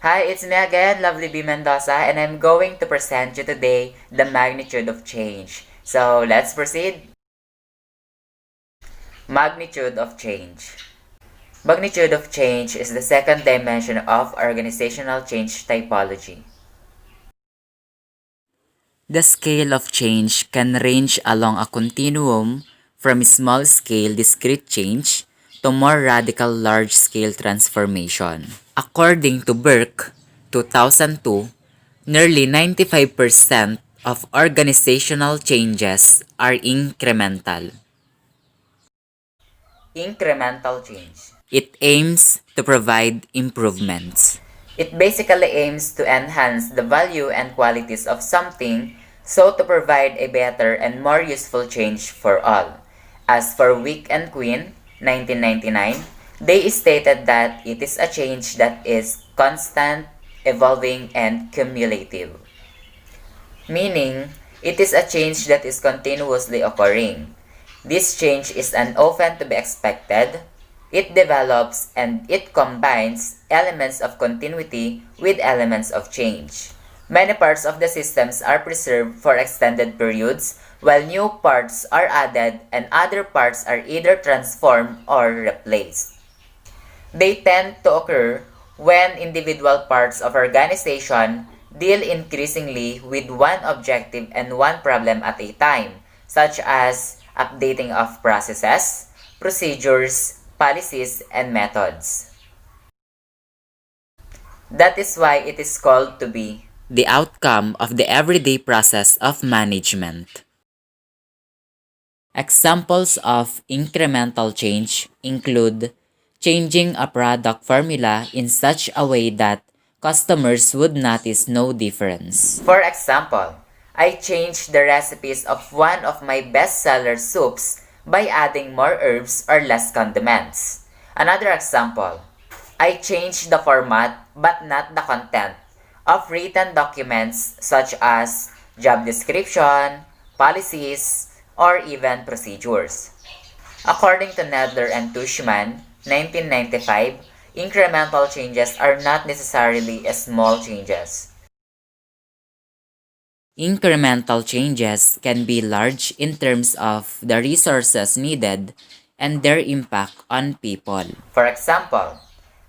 Hi, it's me again, Lovely B. Mendoza, and I'm going to present you today the magnitude of change. So, let's proceed. Magnitude of change. Magnitude of change is the second dimension of organizational change typology. The scale of change can range along a continuum from small-scale discrete change to more radical large-scale transformation. According to Burke, 2002, nearly 95% of organizational changes are incremental. Incremental change. It aims to provide improvements. It basically aims to enhance the value and qualities of something so to provide a better and more useful change for all. As for Wick and Quinn, 1999, they stated that it is a change that is constant, evolving, and cumulative. Meaning, it is a change that is continuously occurring. This change is often to be expected. It develops and it combines elements of continuity with elements of change. Many parts of the systems are preserved for extended periods, while new parts are added and other parts are either transformed or replaced. They tend to occur when individual parts of organization deal increasingly with one objective and one problem at a time, such as updating of processes, procedures, policies, and methods. That is why it is called to be the outcome of the everyday process of management. Examples of incremental change include changing a product formula in such a way that customers would notice no difference. For example, I changed the recipes of one of my best-seller soups by adding more herbs or less condiments. Another example, I changed the format but not the content of written documents such as job description, policies, or even procedures. According to Nedler and Tushman, 1995, incremental changes are not necessarily small changes. Incremental changes can be large in terms of the resources needed and their impact on people. For example,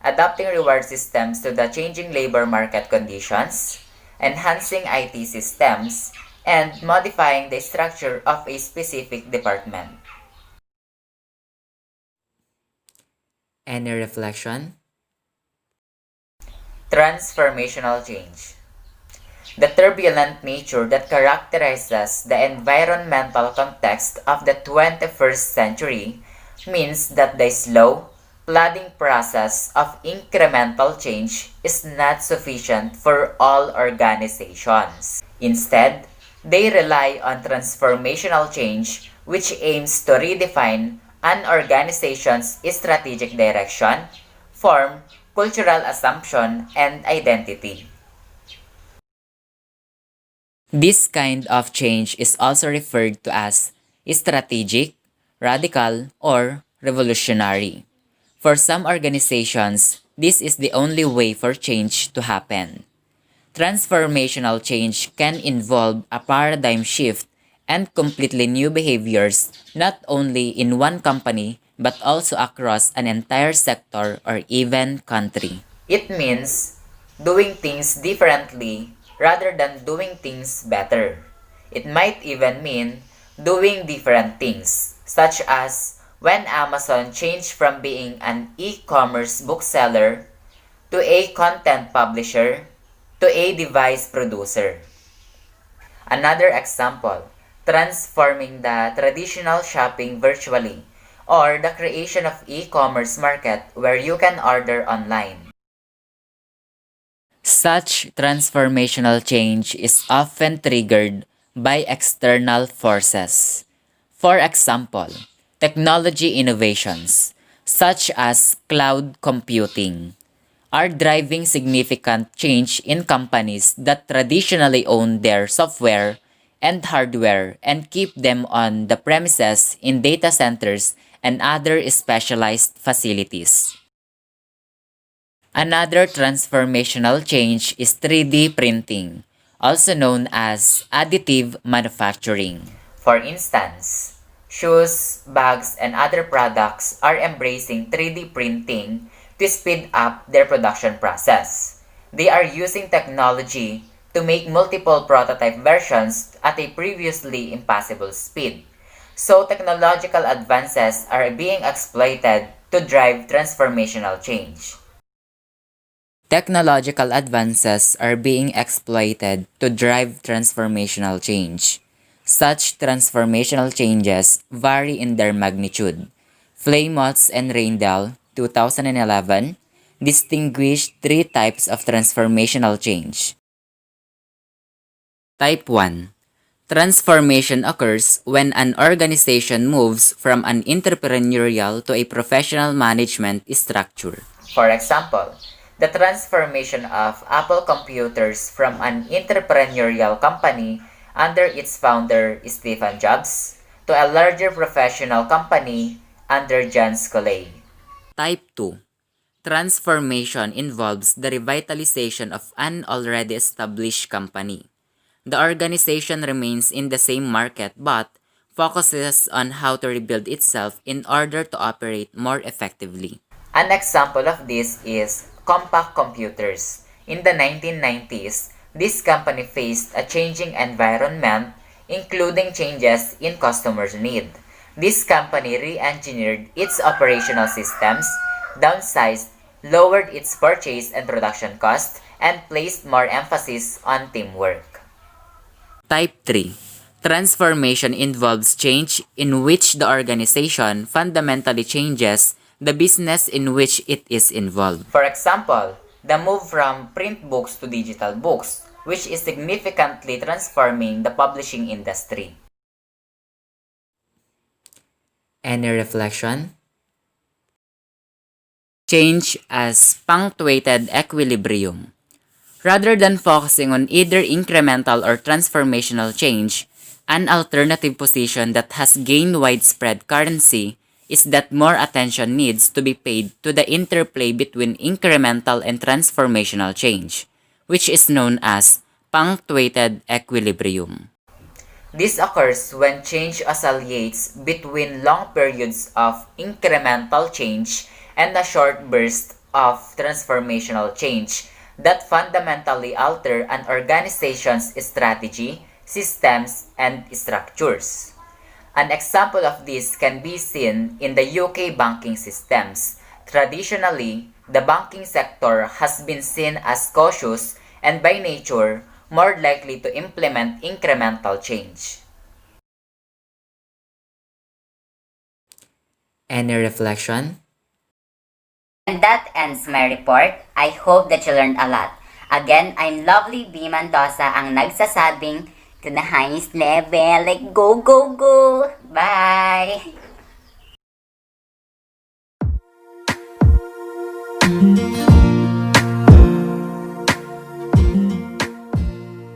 adapting reward systems to the changing labor market conditions, enhancing IT systems, and modifying the structure of a specific department. Any reflection? Transformational change. The turbulent nature that characterizes the environmental context of the 21st century means that the slow, plodding process of incremental change is not sufficient for all organizations. Instead, they rely on transformational change, which aims to redefine an organization's strategic direction, form, cultural assumption, and identity. This kind of change is also referred to as strategic, radical, or revolutionary. For some organizations, this is the only way for change to happen. Transformational change can involve a paradigm shift and completely new behaviors not only in one company but also across an entire sector or even country. It means doing things differently rather than doing things better. It might even mean doing different things, such as when Amazon changed from being an e-commerce bookseller to a content publisher to a device producer. Another example, transforming the traditional shopping virtually, or the creation of e-commerce market where you can order online. Such transformational change is often triggered by external forces. For example, technology innovations, such as cloud computing, are driving significant change in companies that traditionally own their software and hardware and keep them on the premises in data centers and other specialized facilities. Another transformational change is 3D printing, also known as additive manufacturing. For instance, shoes, bags, and other products are embracing 3D printing to speed up their production process. They are using technology to make multiple prototype versions at a previously impossible speed. So technological advances are being exploited to drive transformational change. Technological advances are being exploited to drive transformational change. Such transformational changes vary in their magnitude. Flamots and Reindel, 2011, distinguished three types of transformational change. Type 1. Transformation occurs when an organization moves from an entrepreneurial to a professional management structure. For example, the transformation of Apple Computers from an entrepreneurial company under its founder Steve Jobs to a larger professional company under John Sculley. Type 2. Transformation involves the revitalization of an already established company. The organization remains in the same market but focuses on how to rebuild itself in order to operate more effectively. An example of this is Compaq Computers. In the 1990s, this company faced a changing environment, including changes in customers' need. This company re-engineered its operational systems, downsized, lowered its purchase and production costs, and placed more emphasis on teamwork. Type 3. Transformation involves change in which the organization fundamentally changes the business in which it is involved. For example, the move from print books to digital books, which is significantly transforming the publishing industry. Any reflection? Change as punctuated equilibrium. Rather than focusing on either incremental or transformational change, an alternative position that has gained widespread currency is that more attention needs to be paid to the interplay between incremental and transformational change, which is known as punctuated equilibrium. This occurs when change oscillates between long periods of incremental change and a short burst of transformational change that fundamentally alter an organization's strategy, systems, and structures. An example of this can be seen in the UK banking systems. Traditionally, the banking sector has been seen as cautious and by nature more likely to implement incremental change. Any reflection? And that ends my report. I hope that you learned a lot. Again, I'm Lovely B. Mendoza ang nagsasabing to the highest level. Like, go, go, go! Bye!